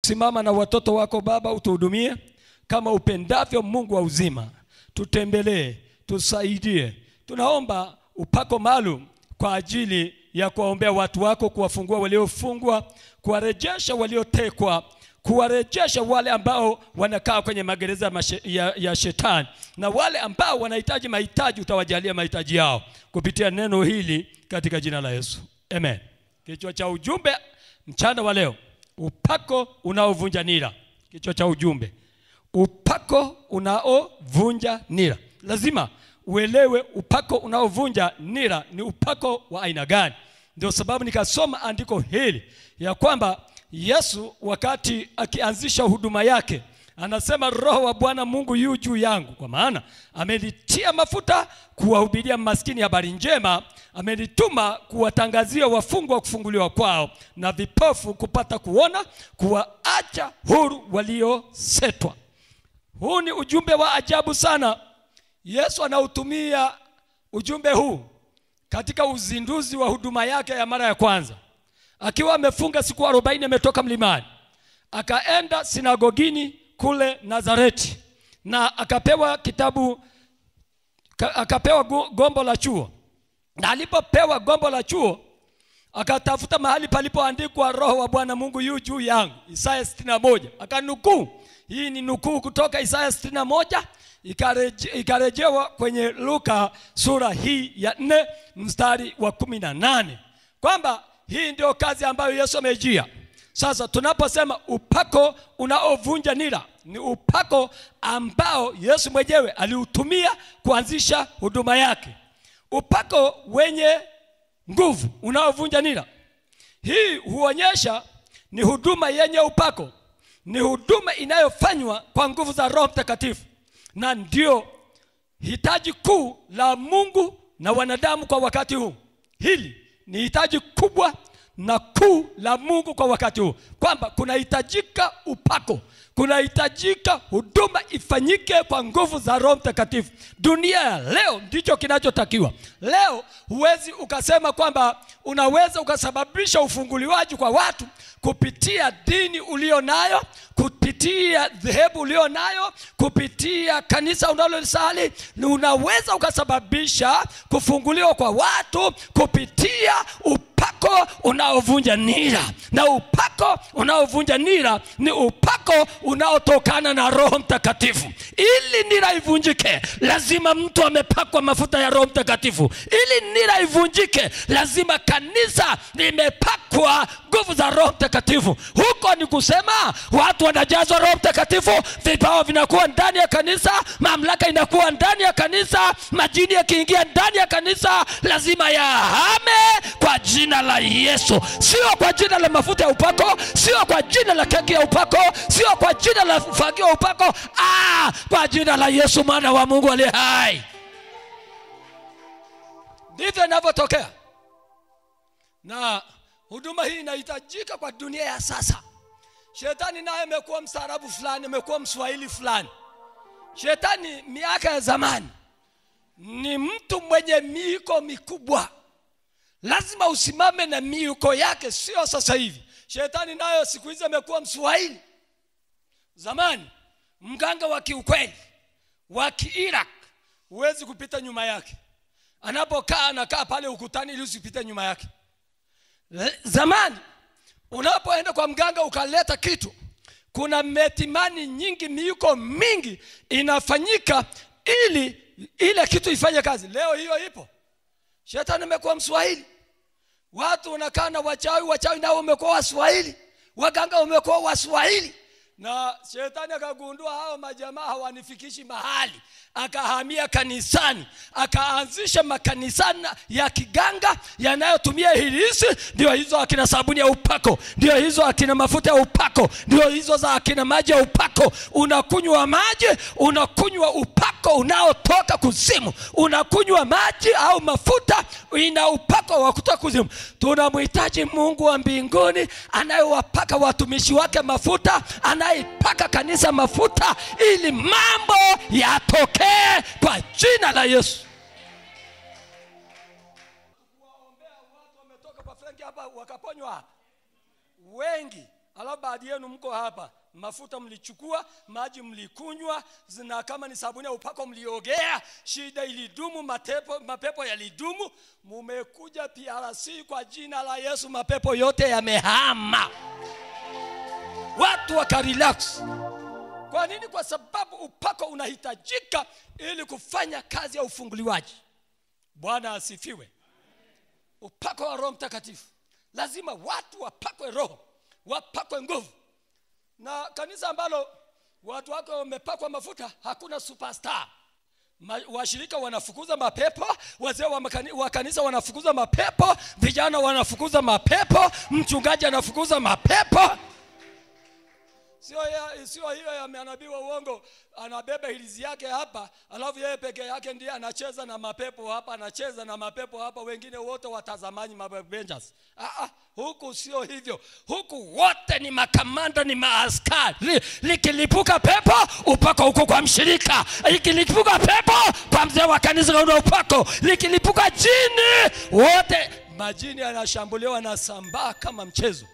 Simama na watoto wako Baba, utuhudumie kama upendavyo. Mungu wa uzima, tutembelee, tusaidie. Tunaomba upako maalum kwa ajili ya kuwaombea watu wako, kuwafungua waliofungwa, kuwarejesha waliotekwa, kuwarejesha wale ambao wanakaa kwenye magereza ya shetani, na wale ambao wanahitaji mahitaji utawajalia mahitaji yao kupitia neno hili katika jina la Yesu. Amen. Kichwa cha ujumbe mchana wa leo, upako unaovunja nira. Kichwa cha ujumbe, upako unaovunja nira. Lazima uelewe upako unaovunja nira ni upako wa aina gani. Ndio sababu nikasoma andiko hili ya kwamba Yesu wakati akianzisha huduma yake anasema, Roho wa Bwana Mungu yu juu yangu, kwa maana amenitia mafuta kuwahubiria maskini habari njema, amenituma kuwatangazia wafungwa kufunguliwa kwao, na vipofu kupata kuona, kuwaacha huru waliosetwa. Huu ni ujumbe wa ajabu sana. Yesu anautumia ujumbe huu katika uzinduzi wa huduma yake ya mara ya kwanza. Akiwa amefunga siku 40 ametoka mlimani, akaenda sinagogini kule Nazareti, na akapewa kitabu, akapewa gombo la chuo. Na alipopewa gombo la chuo, akatafuta mahali palipoandikwa Roho wa Bwana Mungu yu juu yangu, Isaya 61. Akanukuu. Hii ni nukuu kutoka Isaya 61, ikarejewa kwenye Luka sura hii ya 4 mstari wa 18, kwamba hii ndio kazi ambayo Yesu amejia. Sasa tunaposema upako unaovunja nira, ni upako ambao Yesu mwenyewe aliutumia kuanzisha huduma yake. Upako wenye nguvu unaovunja nira. Hii huonyesha ni huduma yenye upako, ni huduma inayofanywa kwa nguvu za Roho Mtakatifu, na ndio hitaji kuu la Mungu na wanadamu kwa wakati huu. Hili ni hitaji kubwa na kuu la Mungu kwa wakati huu, kwamba kunahitajika upako, kunahitajika huduma ifanyike kwa nguvu za Roho Mtakatifu. Dunia ya leo ndicho kinachotakiwa. Leo huwezi ukasema kwamba unaweza ukasababisha ufunguliwaji kwa watu kupitia dini ulionayo, kupitia dhehebu ulionayo, kupitia kanisa unalolisali. Unaweza ukasababisha kufunguliwa kwa watu kupitia upako unaovunja nira. Na upako unaovunja nira ni upako unaotokana na Roho Mtakatifu. Ili nira ivunjike, lazima mtu amepakwa mafuta ya Roho Mtakatifu. Ili nira ivunjike, lazima kanisa limepakwa nguvu za Roho Mtakatifu. Huko ni kusema watu wanajazwa Roho Mtakatifu, vipawa vinakuwa ndani ya kanisa, mamlaka inakuwa ndani ya kanisa, majini yakiingia ndani ya kanisa lazima yahame kwa jina la Yesu. Sio kwa jina la mafuta ya upako, sio kwa jina la keki ya upako, sio kwa jina la fagio ya upako, kwa jina la Yesu mwana wa Mungu aliye hai. Ndivyo inavyotokea. Na huduma hii inahitajika kwa dunia ya sasa. Shetani naye amekuwa mstaarabu fulani, amekuwa mswahili fulani. Shetani miaka ya zamani ni mtu mwenye miiko mikubwa. Lazima usimame na miiko yake, sio sasa hivi. Shetani nayo siku hizi amekuwa mswahili. Zamani mganga wa kiukweli wa Kiiraq huwezi kupita nyuma yake. Anapokaa anakaa pale ukutani ili usipite nyuma yake. Zamani unapoenda kwa mganga ukaleta kitu, kuna metimani nyingi, miiko mingi inafanyika ili ile kitu ifanye kazi. Leo hiyo ipo. Shetani amekuwa mswahili. Watu wanakaa na wachawi nao wamekuwa waswahili. Waganga wamekuwa waswahili. Na shetani akagundua hao majamaa hawanifikishi mahali, akahamia kanisani, akaanzisha makanisa ya kiganga yanayotumia hilisi. Ndio hizo akina sabuni ya upako, ndio hizo akina mafuta ya upako, ndio hizo za akina maji ya upako. Unakunywa maji, unakunywa upako unaotoka kuzimu. Unakunywa maji au mafuta ina upako wa kutoka kuzimu. Tunamhitaji Mungu wa mbinguni anayewapaka watumishi wake mafuta, anaipaka kanisa mafuta ili mambo yatokee kwa jina la Yesu. Kuwaombea watu wametoka kwa Franki hapa wakaponywa hapa. Wengi Alafu baadhi yenu mko hapa, mafuta mlichukua, maji mlikunywa, zina kama ni sabuni ya upako mliogea, shida ilidumu, mapepo yalidumu. Mumekuja PRC kwa jina la Yesu, mapepo yote yamehama. Watu wakarelax. Kwa nini? Kwa sababu upako unahitajika ili kufanya kazi ya ufunguliwaji. Bwana asifiwe. Upako wa Roho Mtakatifu. Lazima watu wapakwe roho, wapakwe nguvu. Na kanisa ambalo watu wake wamepakwa mafuta, hakuna superstar. Washirika wanafukuza mapepo, wazee wa kanisa wanafukuza mapepo, vijana wanafukuza mapepo, mchungaji anafukuza mapepo. Sio hiyo ya manabii wa uongo, anabeba hilizi yake hapa, alafu yeye peke yake ndiye anacheza na mapepo hapa, anacheza na mapepo hapa, wengine wote watazamani mabengers. Huku sio hivyo. Huku wote ni makamanda, ni maaskari. Likilipuka pepo, upako huko kwa mshirika. Likilipuka pepo, kwa mzee wa kanisa kuna upako. Likilipuka jini, wote majini yanashambuliwa na sambaa kama mchezo.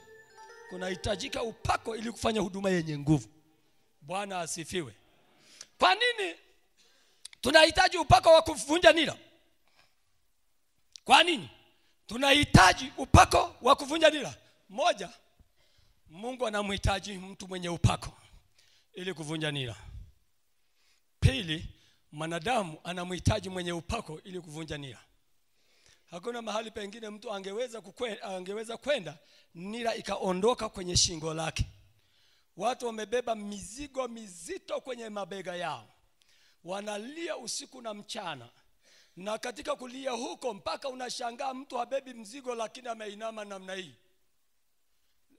Kunahitajika upako ili kufanya huduma yenye nguvu. Bwana asifiwe. Kwa nini tunahitaji upako wa kuvunja nira? Kwa nini tunahitaji upako wa kuvunja nira? Moja, Mungu anamhitaji mtu mwenye upako ili kuvunja nira. Pili, mwanadamu anamhitaji mwenye upako ili kuvunja nira. Hakuna mahali pengine mtu angeweza kwenda nira ikaondoka kwenye shingo lake. Watu wamebeba mizigo mizito kwenye mabega yao, wanalia usiku na mchana, na katika kulia huko mpaka unashangaa mtu habebi mzigo lakini ameinama namna hii.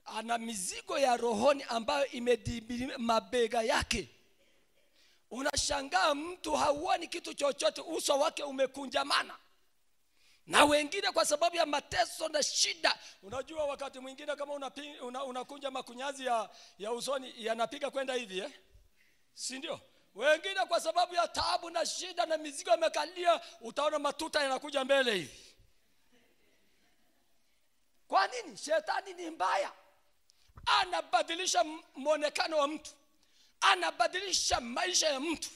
Ana mizigo ya rohoni ambayo imedhibiti mabega yake. Unashangaa mtu hauoni kitu chochote, uso wake umekunjamana. Na wengine kwa sababu ya mateso na shida. Unajua wakati mwingine kama unakunja makunyazi ya usoni yanapiga kwenda hivi si ndio? Wengine kwa sababu ya taabu na shida na mizigo imekalia, utaona matuta yanakuja mbele hivi. Kwa nini? Shetani ni mbaya. Anabadilisha muonekano wa mtu, anabadilisha maisha ya mtu.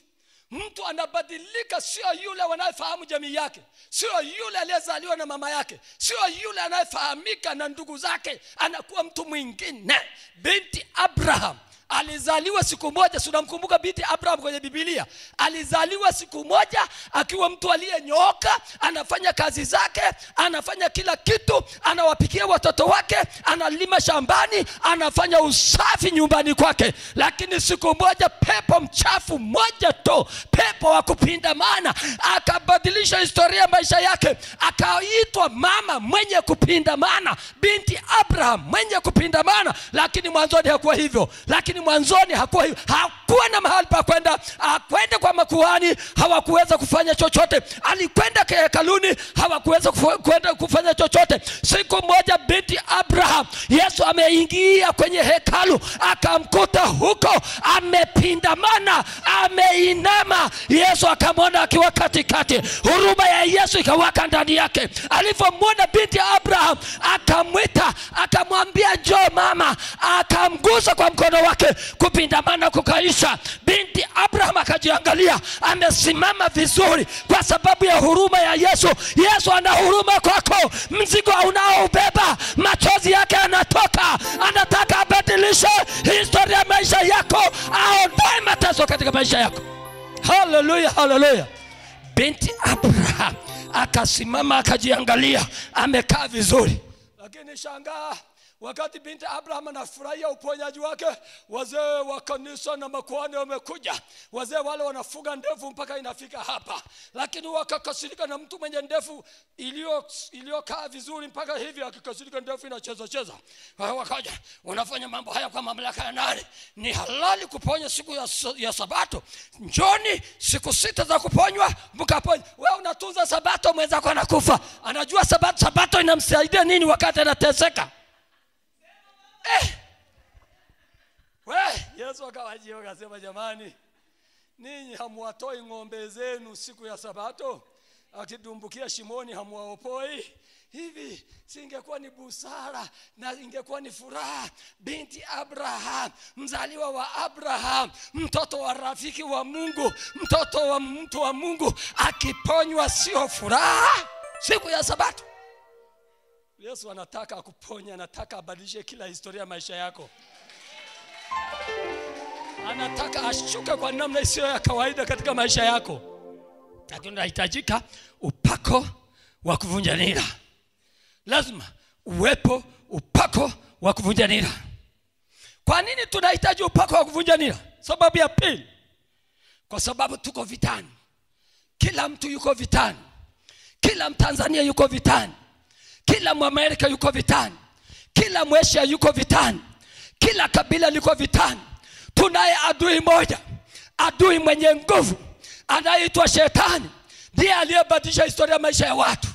Mtu anabadilika, sio yule wanayefahamu jamii yake, sio yule aliyezaliwa na mama yake, sio yule anayefahamika na ndugu zake, anakuwa mtu mwingine. Binti Abraham alizaliwa siku moja. Tunamkumbuka binti Abraham kwenye Biblia. Alizaliwa siku moja akiwa mtu aliyenyooka, anafanya kazi zake, anafanya kila kitu, anawapikia watoto wake, analima shambani, anafanya usafi nyumbani kwake. Lakini siku moja pepo mchafu moja tu, pepo wa kupindamana, akabadilisha historia ya maisha yake. Akaitwa mama mwenye kupindamana, binti Abraham mwenye kupindamana. Lakini mwanzoni hakuwa hivyo. Hakuwa na mahali pa kwenda. Akwenda kwa makuhani, hawakuweza kufanya chochote. Alikwenda kwa hekaluni, hawakuweza kufanya chochote. Siku moja binti Abraham, Yesu ameingia kwenye hekalu, akamkuta huko amepindamana, ameinama. Yesu akamwona akiwa katikati. Huruma ya Yesu ikawaka ndani yake. Alipomwona binti Abraham, akamwita, akamwambia njoo mama, akamgusa kwa mkono wake, kupindamana kukaisha. Binti Abraham akajiangalia, amesimama vizuri kwa sababu ya huruma ya Yesu. Yesu ana huruma kwako. Mzigo unaobeba, machozi yake anatoka, anataka abadilishe historia ya maisha yako, aondoe mateso katika maisha yako. Hallelujah, hallelujah. Binti Abraham akasimama, akajiangalia, amekaa vizuri. Lakini shangaa, wakati binti Abraham anafurahia uponyaji wake, wazee wa kanisa na makuhani wamekuja. Wazee wale wanafuga ndevu mpaka inafika hapa, lakini wakakasirika na mtu mwenye ndevu iliyokaa vizuri mpaka hivi, akikasirika ndevu inacheza cheza. Wakaja, unafanya mambo haya kwa mamlaka ya nani? Ni halali kuponya siku ya Sabato? Njoni siku 6 za kuponywa mkaponya. Wewe unatunza Sabato, mwenzako anakufa. Anajua Sabato inamsaidia nini wakati anateseka? Yesu akawajia akasema, jamani, ninyi hamuwatoi ng'ombe zenu siku ya Sabato? akidumbukia shimoni hamuopoi. Hivi singekuwa ni busara na ingekuwa ni furaha binti Abraham, mzaliwa wa Abraham, mtoto wa rafiki wa Mungu, mtoto wa mtu wa Mungu akiponywa? Sio furaha siku ya Sabato? Yesu anataka akuponya, anataka abadilishe kila historia ya maisha yako. Anataka ashuke kwa namna isiyo ya kawaida katika maisha yako. Lakini unahitajika upako wa kuvunja nira. Lazima uwepo upako wa kuvunja nira. Kwa nini tunahitaji upako wa kuvunja nira? Sababu ya pili, kwa sababu tuko vitani. Kila mtu yuko vitani. Kila Mtanzania yuko vitani. Kila Mwamerika yuko vitani. Kila Mwasia yuko vitani. Kila kabila liko vitani. Tunaye adui moja, adui mwenye nguvu anaitwa Shetani. Ndiye aliyebadilisha historia ya maisha ya watu,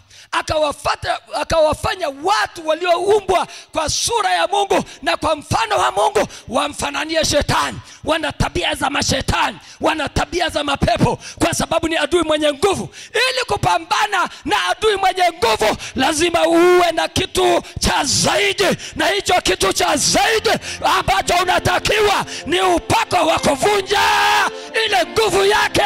akawafanya watu walioumbwa kwa sura ya Mungu na kwa mfano wa Mungu wamfananie Shetani. Wana tabia za mashetani, wana tabia za mapepo, kwa sababu ni adui mwenye nguvu. Ili kupambana na adui mwenye nguvu, lazima uwe na kitu cha zaidi, na hicho kitu cha zaidi ambacho unatakiwa ni upako wa kuvunja ile nguvu yake,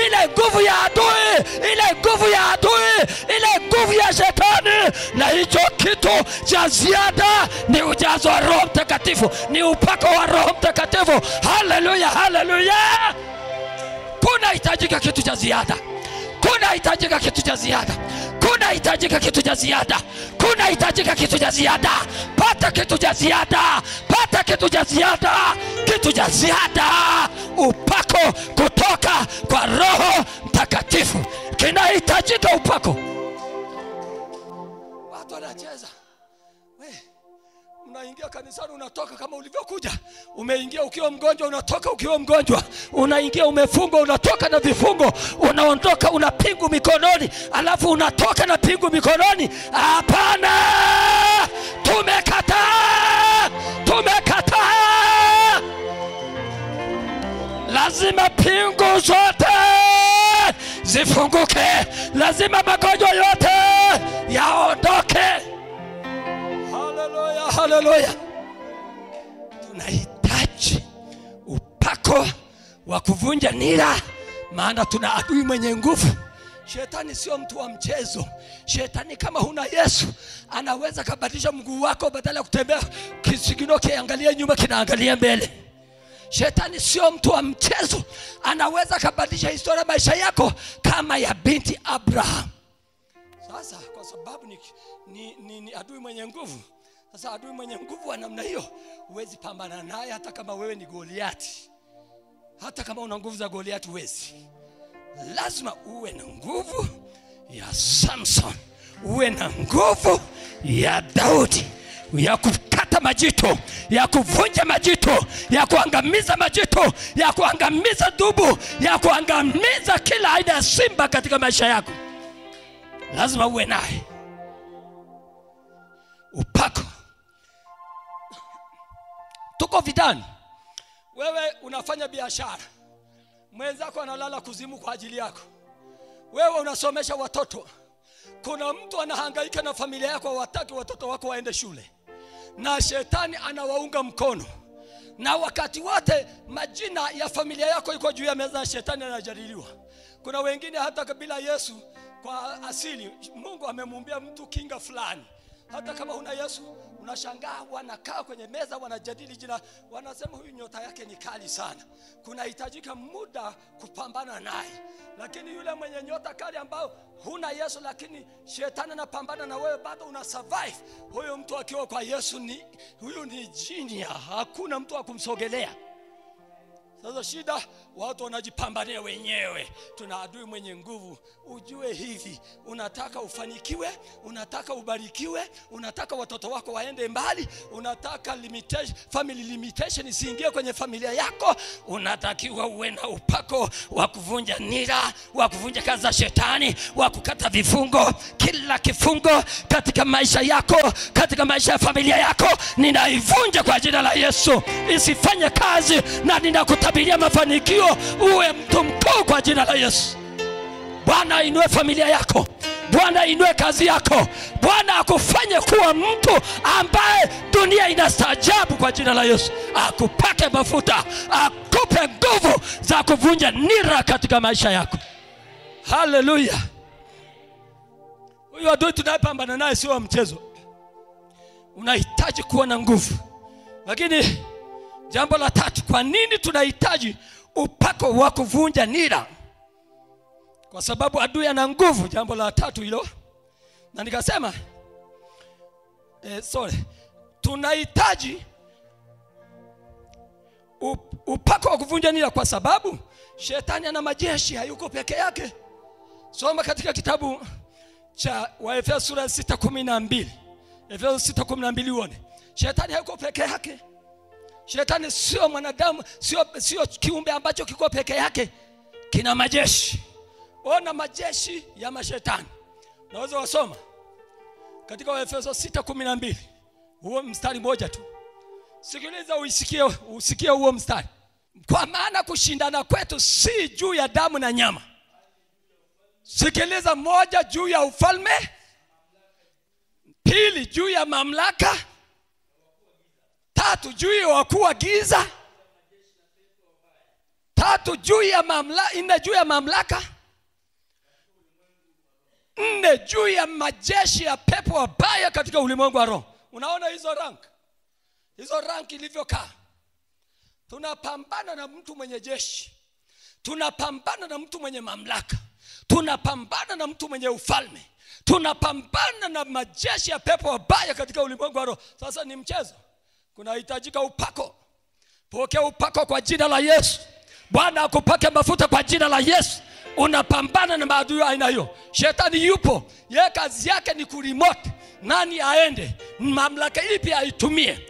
ile nguvu ya adui, ile nguvu ya adui, ile nguvu ya Shetani. Na hicho kitu cha ziada ni ujazo wa Roho Mtakatifu, ni upako wa Roho Mtakatifu. Haleluya, haleluya. Kunahitajika kitu cha ziada. Kunahitajika kitu cha ziada. Kunahitajika kitu cha ziada. Kunahitajika kitu cha ziada. Pata kitu cha ziada. Pata kitu cha ziada. Kitu cha ziada. Upako kutoka kwa Roho Mtakatifu. Kinahitajika upako. Watu wanacheza. Unaingia kanisani unatoka kama ulivyokuja. Umeingia ukiwa mgonjwa, unatoka ukiwa mgonjwa. Unaingia umefungwa, unatoka na vifungo. Unaondoka una pingu mikononi, alafu unatoka na pingu mikononi. Hapana! Tumekataa! Tumekataa! Lazima pingu zote zifunguke. Lazima magonjwa yote yaondoke. Haleluya, haleluya. Tunahitaji upako wa kuvunja nira, maana tuna adui mwenye nguvu. Shetani sio mtu wa mchezo. Shetani kama huna Yesu, anaweza kubadilisha mguu wako, badala ya kutembea kisigino kiangalia nyuma kinaangalia mbele. Shetani sio mtu wa mchezo. Anaweza kubadilisha historia maisha yako kama ya binti Abraham. Sasa kwa sababu ni adui mwenye nguvu. Sasa adui mwenye nguvu wa namna hiyo huwezi pambana naye, hata kama wewe ni Goliati. Hata kama una nguvu za Goliati huwezi. Lazima uwe na nguvu ya Samson, uwe na nguvu ya Daudi, ya kukata majito, ya kuvunja majito, ya kuangamiza majito, ya kuangamiza dubu, ya kuangamiza kila aina ya simba katika maisha yako. Lazima uwe naye upako. Tuko vitani. Wewe unafanya biashara, mwenzako analala kuzimu kwa ajili yako. Wewe unasomesha watoto, kuna mtu anahangaika na familia yako, hawataki watoto wako waende shule, na Shetani anawaunga mkono. Na wakati wote majina ya familia yako iko juu ya meza, Shetani anajadiliwa. Kuna wengine hata kabila Yesu kwa asili Mungu amemuumbia mtu kinga fulani. Hata kama huna Yesu, unashangaa wanakaa kwenye meza wanajadili jina, wanasema huyu nyota yake ni kali sana. Kunahitajika muda kupambana naye. Lakini yule mwenye nyota kali ambao huna Yesu, lakini Shetani anapambana na wewe, bado una survive. Huyo mtu akiwa kwa Yesu huyu ni jini, hakuna mtu akumsogelea. Sasa shida, watu wanajipambania wenyewe. Tuna adui mwenye nguvu. Ujue hivi, unataka ufanikiwe, unataka ubarikiwe, unataka watoto wako waende mbali, unataka family limitation isiingie kwenye familia yako, unatakiwa uwe na upako wa kuvunja nira, wa kuvunja kazi za Shetani, wa kukata vifungo. Kila kifungo katika maisha yako, katika maisha ya familia yako, ninaivunja kwa jina la Yesu. Isifanye kazi, na ninakutabiria mafanikio. Uwe mtu mkuu kwa jina la Yesu. Bwana ainue familia yako. Bwana ainue kazi yako. Bwana akufanye kuwa mtu ambaye dunia inastaajabu kwa jina la Yesu. Akupake mafuta, akupe nguvu za kuvunja nira katika maisha yako. Haleluya. Huyu adui tunayepambana naye sio mchezo. Unahitaji kuwa na nguvu. Lakini jambo la tatu, kwa nini tunahitaji upako wa kuvunja nira? Kwa sababu adui ana nguvu. Jambo la tatu hilo. Na nikasema tunahitaji upako wa kuvunja nira kwa sababu shetani ana majeshi, hayuko peke yake. Soma katika kitabu cha Waefeso sura 6:12. Efeso 6:12 uone. Shetani hayuko peke yake. Shetani sio mwanadamu, sio kiumbe ambacho kiko peke yake. Kina majeshi. Ona majeshi ya mashetani. Naweza wasoma katika Waefeso 6:12. Huo mstari mmoja tu. Sikiliza usikie huo mstari. Kwa maana kushindana kwetu si juu ya damu na nyama. Sikiliza, moja, juu ya ufalme. Pili, juu ya mamlaka. Tatu, juu ya wakuu wa giza. Tatu, juu ya mamlaka. Nne, juu ya mamlaka. Nne, juu ya majeshi ya pepo wabaya katika ulimwengu wa roho. Unaona hizo rank? Hizo rank ilivyokaa. Tunapambana na mtu mwenye jeshi. Tunapambana na mtu mwenye mamlaka. Tunapambana na mtu mwenye ufalme. Tunapambana na majeshi ya pepo wabaya katika ulimwengu wa roho. Sasa ni mchezo. Kunahitajika upako. Pokea upako kwa jina la Yesu. Bwana akupake mafuta kwa jina la Yesu. Unapambana na maadui aina hiyo. Shetani yupo. Yeye kazi yake ni kuremote. Nani aende? Mamlaka ipi aitumie?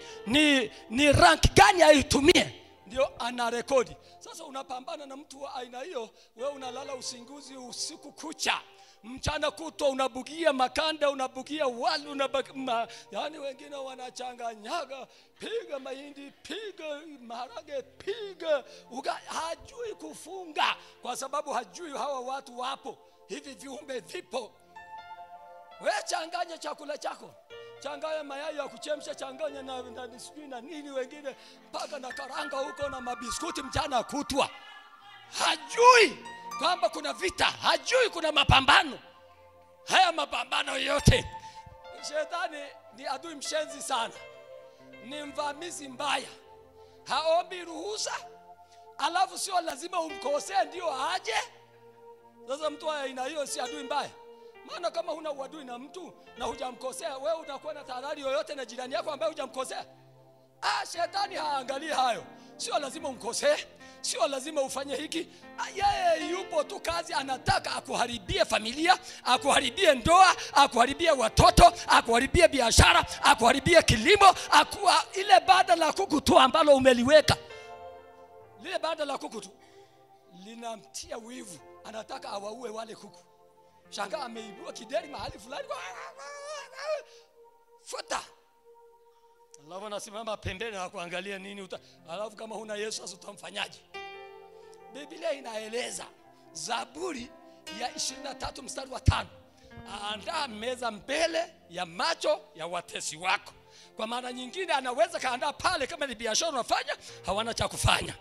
Ni rank gani aitumie? Ndio ana rekodi. Sasa unapambana na mtu wa aina hiyo, wewe unalala usingizi usiku kucha. Mchana kutwa unabugia makanda, unabugia wali, yani wengine wanachanganyaga, piga mahindi, piga maharage, piga hajui kufunga kwa sababu hajui hawa watu wapo. Hivi viumbe vipo. Wewe changanya chakula chako. Changanya mayai ya kuchemsha, changanya na sijui na nini, wengine paka na karanga huko na mabiskuti mchana kutwa. Hajui kwamba kuna vita, hajui kuna mapambano. Haya mapambano yote. Shetani ni adui mshenzi sana. Ni mvamizi mbaya. Haombi ruhusa. Alafu sio lazima umkosee ndio aje. Sasa mtu aina hiyo si adui mbaya. Maana kama huna uadui na mtu na hujamkosea, wewe utakuwa na tahadhari yoyote na jirani yako ambaye hujamkosea? Shetani haangalii hayo. Sio lazima umkosee, sio lazima ufanye hiki. Yeye yupo tu kazi, anataka akuharibie familia, akuharibie ndoa, akuharibie watoto, akuharibie biashara, akuharibie kilimo, ile banda la kuku tu ambalo umeliweka. Lile banda la kuku tu linamtia wivu, anataka awaue wale kuku. Shangaa ameibua kideri mahali fulani. Futa. Alafu anasimama pembeni na kuangalia nini alafu kama huna Yesu sasa utamfanyaje? Biblia inaeleza, Zaburi ya 23 mstari wa 5. Andaa meza mbele ya macho ya watesi wako. Kwa maana nyingine anaweza kaandaa pale kama ni biashara unafanya, hawana cha kufanya.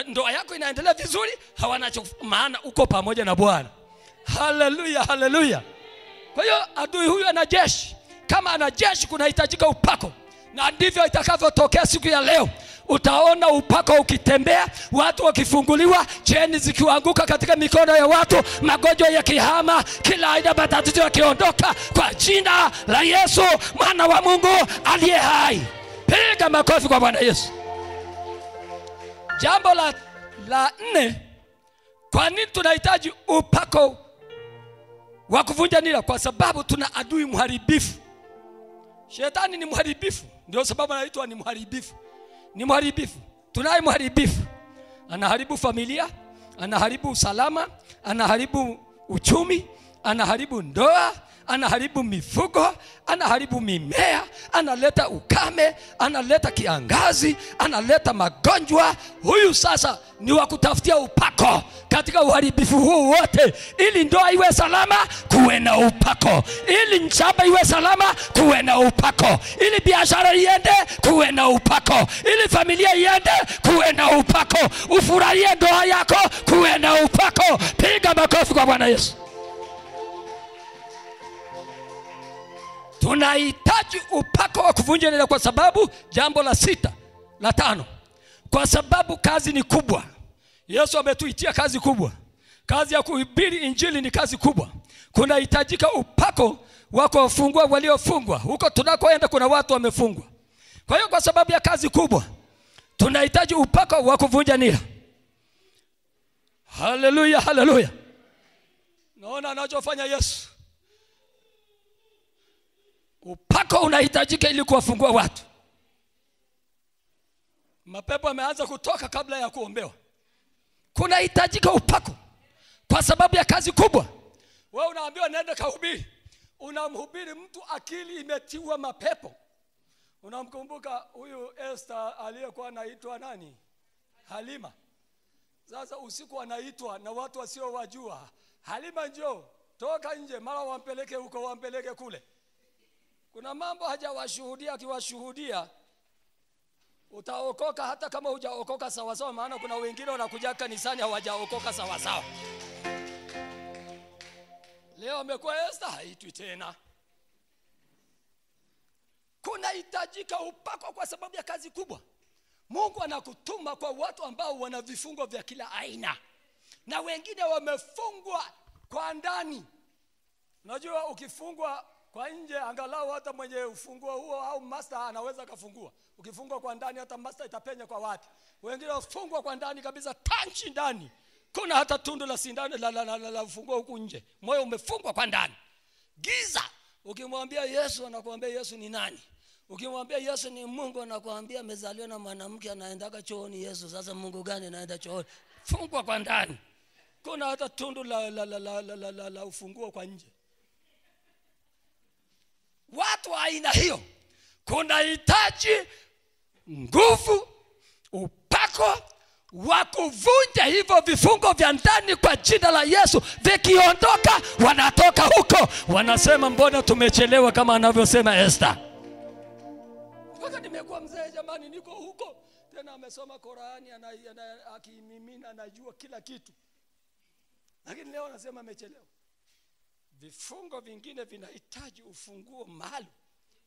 Ndoa yako inaendelea vizuri, hawana cha maana uko pamoja na Bwana. Haleluya, haleluya. Kwa hiyo adui huyu ana jeshi. Kama ana jeshi kunahitajika upako. Na ndivyo itakavyotokea siku ya leo. Utaona upako ukitembea, watu wakifunguliwa, cheni zikianguka katika mikono ya watu, magonjwa yakihama, kila aina matatizo yakiondoka kwa jina la Yesu, mwana wa Mungu aliye hai. Piga makofi kwa Bwana Yesu. Jambo la 4, kwa nini tunahitaji upako wa kuvunja nira? Kwa sababu tuna adui mharibifu. Shetani ni mharibifu. Ndio sababu anaitwa ni mharibifu. Ni mharibifu. Tunaye mharibifu. Anaharibu familia, anaharibu usalama, anaharibu uchumi, anaharibu ndoa, anaharibu mifugo, anaharibu mimea, analeta ukame, analeta kiangazi, analeta magonjwa. Huyu sasa ni wa kutafutia upako katika uharibifu huu wote. Ili ndoa iwe salama, kuwe na upako. Ili shamba iwe salama, kuwe na upako. Ili biashara iende, kuwe na upako. Ili familia iende, kuwe na upako. Ufurahie ndoa yako, kuwe na upako. Piga makofi kwa Bwana Yesu. Tunahitaji upako wa kuvunja nira, kwa sababu jambo la 6 la 5, kwa sababu kazi ni kubwa. Yesu ametuitia kazi kubwa. Kazi ya kuhubiri injili ni kazi kubwa. Kunahitajika upako wa kufungua waliofungwa. Huko tunakoenda kuna watu wamefungwa. Kwa hiyo kwa sababu ya kazi kubwa, tunahitaji upako wa kuvunja nira. Haleluya, haleluya. Naona anachofanya Yesu. Upako unahitajika ili kuwafungua watu. Mapepo yameanza kutoka kabla ya kuombewa. Kunahitajika upako kwa sababu ya kazi kubwa. Wewe unaambiwa nenda kahubiri. Unamhubiri mtu akili imetiwa mapepo. Unamkumbuka huyu Esther aliyekuwa anaitwa nani? Halima. Sasa usiku anaitwa na watu wasio wajua. Halima njoo, toka nje, mara wampeleke huko, wampeleke kule. Kuna mambo hajawashuhudia, akiwashuhudia utaokoka hata kama hujaokoka sawa sawa, maana kuna wengine wanakuja kanisani hawajaokoka sawa sawa. Leo amekuwa Esther, haitwi tena. Kunahitajika upako kwa sababu ya kazi kubwa. Mungu anakutuma kwa watu ambao wana vifungo vya kila aina, na wengine wamefungwa kwa ndani. Unajua ukifungwa kwa nje, angalau hata mwenye ufunguo huo au master anaweza kufungua. Ukifungwa kwa ndani, hata master itapenya kwa watu. Wengine wafungwa kwa ndani kabisa, tanchi ndani. Kuna hata tundu la sindano la ufunguo huku nje. Moyo umefungwa kwa ndani. Giza. Ukimwambia Yesu, anakuambia Yesu ni nani? Ukimwambia Yesu ni Mungu, anakuambia amezaliwa na mwanamke anaendaga chooni. Yesu sasa Mungu gani anaenda chooni? Fungwa kwa ndani. Kuna hata tundu la ufunguo kwa nje. Watu aina hiyo kunahitaji nguvu, upako wa kuvunja hivyo vifungo vya ndani kwa jina la Yesu. Vikiondoka, wanatoka huko wanasema mbona tumechelewa, kama anavyosema Esther. Mpaka nimekuwa mzee jamani, niko huko tena, amesoma Qur'ani, akimimina, anajua kila kitu, lakini leo anasema amechelewa. Vifungo vingine vinahitaji ufunguo maalum,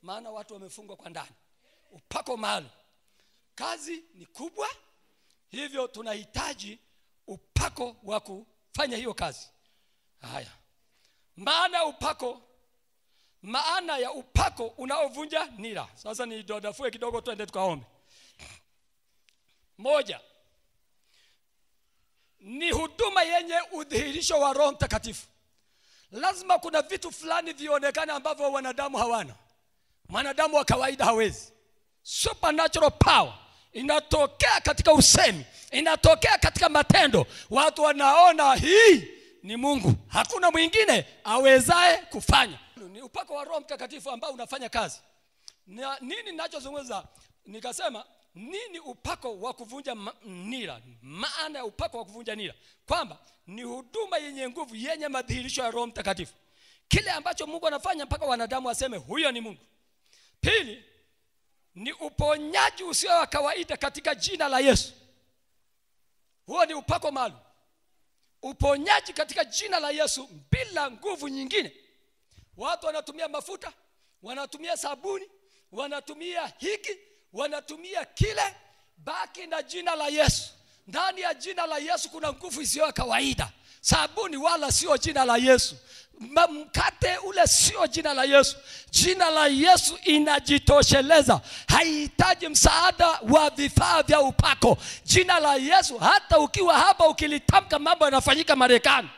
maana watu wamefungwa kwa ndani. Upako maalum. Kazi ni kubwa, hivyo tunahitaji upako wa kufanya hiyo kazi. Haya. Maana ya upako unaovunja nira. Sasa ni dodafue kidogo, twende tukaombe. 1. Ni huduma yenye udhihirisho wa Roho Mtakatifu. Lazima kuna vitu fulani vionekane ambavyo wanadamu hawana. Mwanadamu wa kawaida hawezi. Supernatural power inatokea katika usemi, inatokea katika matendo. Watu wanaona hii ni Mungu, hakuna mwingine awezaye kufanya. Ni upako wa Roho Mtakatifu ambao unafanya kazi. Nini ninachozungumza? Nikasema nini upako wa kuvunja nira? Maana ya upako wa kuvunja nira kwamba ni huduma yenye nguvu, yenye madhihirisho ya Roho Mtakatifu. Kile ambacho Mungu anafanya mpaka wanadamu waseme huyo ni Mungu. 2, ni uponyaji usio wa kawaida katika jina la Yesu. Huo ni upako maalum. Uponyaji katika jina la Yesu bila nguvu nyingine. Watu wanatumia mafuta, wanatumia sabuni, wanatumia hiki, wanatumia kile, baki na jina la Yesu. Ndani ya jina la Yesu kuna nguvu isiyo kawaida. Sabuni wala sio jina la Yesu. Mkate ule sio jina la Yesu. Jina la Yesu inajitosheleza, haihitaji msaada wa vifaa vya upako. Jina la Yesu, hata ukiwa hapa ukilitamka mambo yanafanyika Marekani.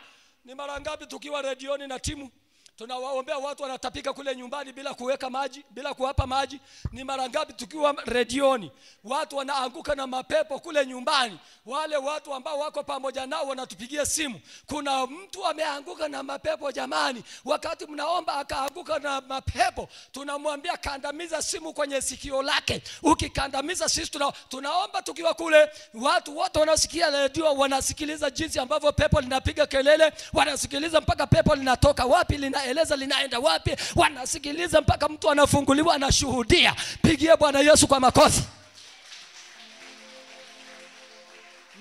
Ni mara ngapi tukiwa redioni na timu Tunawaombea watu wanatapika kule nyumbani bila kuweka maji, bila kuwapa maji. Ni mara ngapi tukiwa redioni watu wanaanguka na mapepo kule nyumbani. Wale watu ambao wako pamoja nao wanatupigia simu, kuna mtu ameanguka na mapepo jamani. Wakati mnaomba akaanguka na mapepo, tunamwambia kandamiza simu kwenye sikio lake. Ukikandamiza, sisi tunaomba tukiwa kule, watu wote wanasikia redio, wanasikiliza jinsi ambavyo pepo linapiga kelele, wanasikiliza mpaka pepo linatoka wapi, linaeleza linaenda wapi, wanasikiliza mpaka mtu anafunguliwa, anashuhudia. Pigie Bwana Yesu kwa makofi.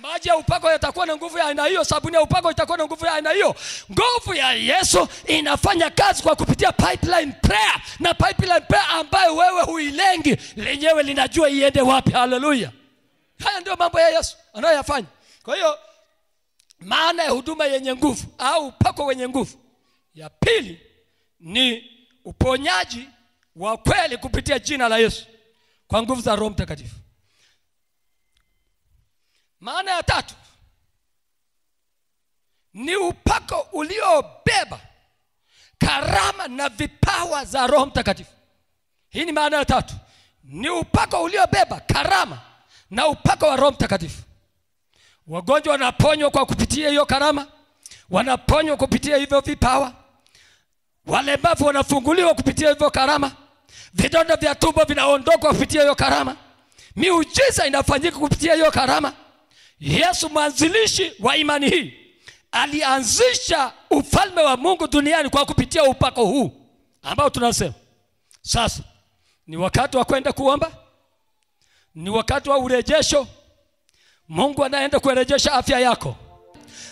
Maji ya upako yatakuwa na nguvu ya aina hiyo, sabuni ya upako itakuwa na nguvu ya aina hiyo. Nguvu ya Yesu inafanya kazi kwa kupitia pipeline prayer, na pipeline prayer ambayo wewe huilengi, lenyewe linajua iende wapi. Haleluya. Haya ndio mambo ya Yesu anayoyafanya. Kwa hiyo maana ya huduma yenye nguvu au upako wenye nguvu ya pili ni uponyaji wa kweli kupitia jina la Yesu kwa nguvu za Roho Mtakatifu. Maana ya tatu ni upako uliobeba karama na vipawa za Roho Mtakatifu. Hii ni maana ya tatu. Ni upako uliobeba karama na upako wa Roho Mtakatifu. Wagonjwa wanaponywa kwa kupitia hiyo karama, wanaponywa kupitia hivyo vipawa. Walemavu wanafunguliwa kupitia hivyo karama. Vidonda vya tumbo vinaondoka kupitia hiyo karama. Miujiza inafanyika kupitia hiyo karama. Yesu mwanzilishi wa imani hii alianzisha ufalme wa Mungu duniani kwa kupitia upako huu ambao tunasema. Sasa ni wakati wa kwenda kuomba, ni wakati wa urejesho. Mungu anaenda kurejesha afya yako,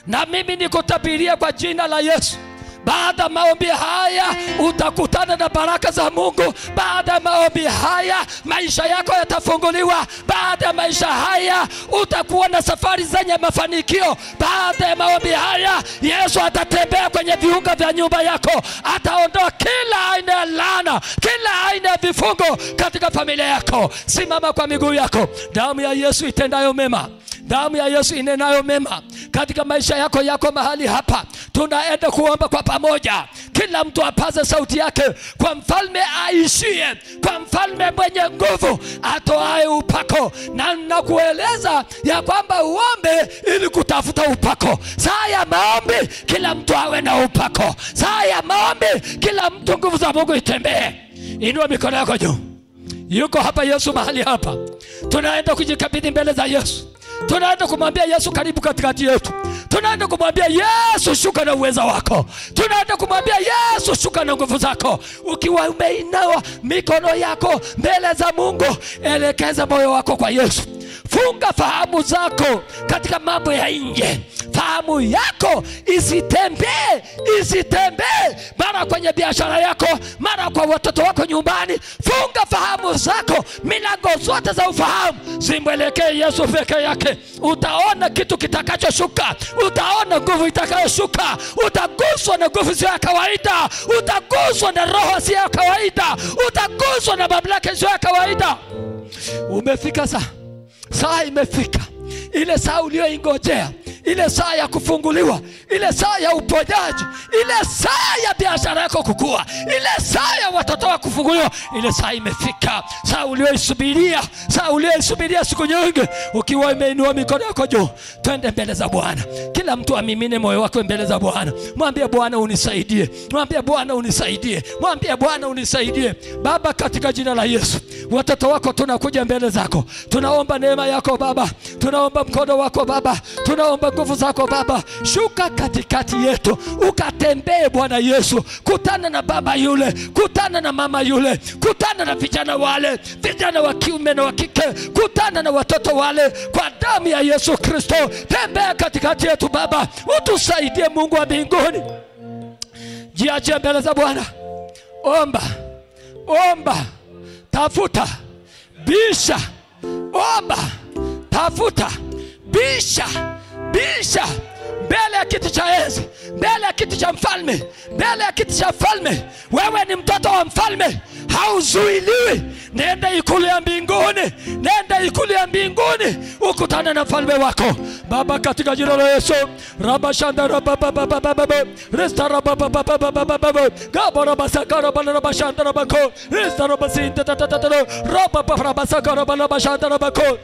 na mimi nikutabiria kwa jina la Yesu, baada maombi haya utakutana na baraka za Mungu. Baada maombi haya maisha yako yatafunguliwa. Baada maisha haya utakuwa na safari zenye mafanikio. Baada maombi haya Yesu atatembea kwenye viunga vya nyumba yako, ataondoa kila aina ya laana, kila aina ya vifungo katika familia yako. Simama kwa miguu yako. Damu ya Yesu itendayo mema, damu ya Yesu inenayo mema katika maisha yako mahali hapa. Tunaenda kuomba kwa pamoja. Kila mtu apaze sauti yake kwa mfalme aishie, kwa mfalme mwenye nguvu atoae upako. Na nakueleza ya kwamba uombe ili kutafuta upako. Saa ya maombi kila mtu awe na upako. Saa ya maombi kila mtu nguvu za Mungu itembee. Inua mikono yako juu. Yuko hapa Yesu mahali hapa. Tunaenda kujikabidhi mbele za Yesu. Tunaenda kumwambia Yesu karibu katikati yetu. Tunaenda kumwambia Yesu shuka na uweza wako. Tunaenda kumwambia Yesu shuka na nguvu zako. Ukiwa umeinua mikono yako mbele za Mungu, elekeza moyo wako kwa Yesu. Funga fahamu zako katika mambo ya nje. Fahamu yako isitembee mara kwenye biashara yako, mara kwa watoto wako nyumbani. Funga fahamu zako, milango zote za ufahamu zimwelekee Yesu peke yake. Utaona kitu kitakachoshuka, utaona nguvu itakayoshuka. Utaguswa na nguvu sio ya kawaida, utaguswa na roho sio ya kawaida, utaguswa na mamlaka sio ya kawaida. Umefika saa imefika, ile saa uliyoingojea, ile saa ya kufunguliwa, ile saa ya uponyaji, ile saa ya biashara yako kukua, ile saa ya watoto wako kufunguliwa, ile saa imefika. Saa uliyoisubiria siku nyingi. Ukiwa umeinua mikono yako juu, twende mbele za Bwana. Kila mtu amimine moyo wake mbele za Bwana. Mwambie Bwana unisaidie. Mwambie Bwana unisaidie. Mwambie Bwana unisaidie. Baba, katika jina la Yesu, watoto wako tunakuja mbele zako. Tunaomba neema yako Baba. Tunaomba mkono wako Baba. Tunaomba nguvu zako Baba. Shuka katikati yetu, ukatembee Bwana Yesu. Kutana na baba yule, kutana na mama yule, kutana na vijana wale, vijana wa kiume na wa kike, kutana na watoto wale kwa damu ya Yesu Kristo. Tembea katikati yetu Baba. Utusaidie Mungu wa mbinguni. Jiache mbele za Bwana. Omba, tafuta, bisha. Omba, tafuta, bisha mbele ya kiti cha enzi, mbele ya kiti cha mfalme, mbele ya kiti cha mfalme. Wewe ni mtoto wa mfalme. hauzuiliwi. Nenda ikulu ya mbinguni, nenda ikulu ya mbinguni ukutane na mfalme wako. Baba, katika jina la Yesu, rabashanda rabababababa resta rabababababa gabara basakara balabashanda rabako resta rabasinta tatatalo rababababasakara balabashanda rabako